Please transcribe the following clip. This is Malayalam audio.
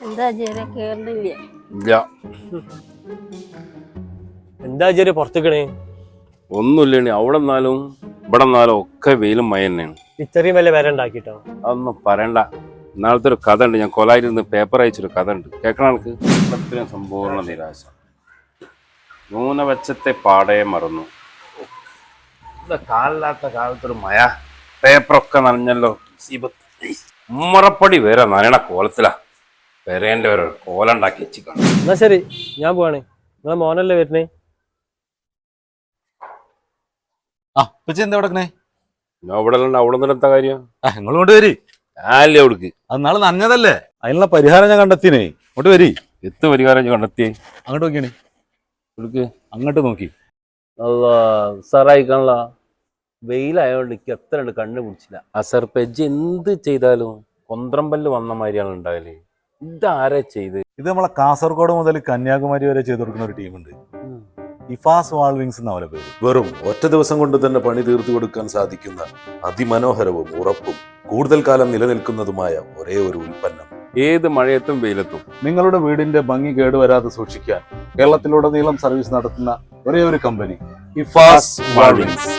എന്താ ചേരാ കേരളില്ല ഇല്ല. എന്താ ചെറിയ പുറത്തേക്കണേ? ഒന്നുമില്ല. അവിടെ നിന്നാലും ഇവിടെ നിന്നാലും ഒക്കെ വെയിലും മഴ തന്നെയാണ്. ഇത്രയും വലിയ വില ഉണ്ടാക്കിട്ടോ? അതൊന്നും പറയണ്ട. ഇന്നാളത്തെ ഒരു കഥ ഉണ്ട്. ഞാൻ കൊലായിരുന്ന് പേപ്പർ അയച്ചൊരു കഥ ഉണ്ട്. കേൾക്കണ എനിക്ക് ഇത്രയും സമ്പൂർണ്ണ നിരാശ. ന്യൂനപക്ഷത്തെ പാടെ മറന്നു. കാലില്ലാത്ത കാലത്തൊരു മഴ, പേപ്പറൊക്കെ നനഞ്ഞല്ലോ. ഉമ്മറപ്പടി വരെ നനയണ കോലത്തിലാ. വരേണ്ട ഒരു കോലം ഉണ്ടാക്കി വെച്ചിക്കണം. എന്നാ ശരി, ഞാൻ പോവാണ്. നിങ്ങളെ മോനല്ലേ വരുന്നേ? എന്താ കിടക്കണേ? ഞാൻ ഇവിടെ അവിടെ നിന്നെടുത്ത കാര്യം നിങ്ങളോട് വരി. ആല്ലേ അവിടേക്ക് അത് നാളെ നനഞ്ഞതല്ലേ, അതിനുള്ള പരിഹാരം ഞാൻ കണ്ടെത്തിനേ. ഇങ്ങോട്ട് വരി. എത്ത് പരിഹാരം കണ്ടെത്തിയേ? അങ്ങോട്ട് നോക്കിയാണ്. ഇവിടേക്ക് അങ്ങോട്ട് നോക്കി. സാറായിക്കാണല്ല. വെയിലായോണ്ട് എനിക്ക് എത്ര ഉണ്ട് കണ്ണു പിടിച്ചില്ല. അസർപ്പെജ് എന്ത് ചെയ്താലും കൊന്ത്രമ്പല്ല് വന്ന മാതിരിയാണ് ഉണ്ടാകല്. ഇതാരാ ചെയ്ത്? ഇത് നമ്മളെ കാസർഗോഡ് മുതൽ കന്യാകുമാരി വരെ ചെയ്ത് കൊടുക്കുന്ന ഒരു ടീമുണ്ട്. ഇഫാസ് വാൾവിങ്സ് എന്ന അവരുടെ പേര്. വെറും ഒറ്റ ദിവസം കൊണ്ട് തന്നെ പണി തീർത്തു കൊടുക്കാൻ സാധിക്കുന്ന അതിമനോഹരവും ഉറപ്പും കൂടുതൽ കാലം നിലനിൽക്കുന്നതുമായ ഒരേ ഒരു ഉൽപ്പന്നം. ഏത് മഴയത്തും വെയിലത്തും നിങ്ങളുടെ വീടിന്റെ ഭംഗി കേടുവരാതെ സൂക്ഷിക്കാൻ കേരളത്തിലുടനീളം സർവീസ് നടത്തുന്ന ഒരേ ഒരു കമ്പനി ഇഫാസ് വാൾവിങ്സ്.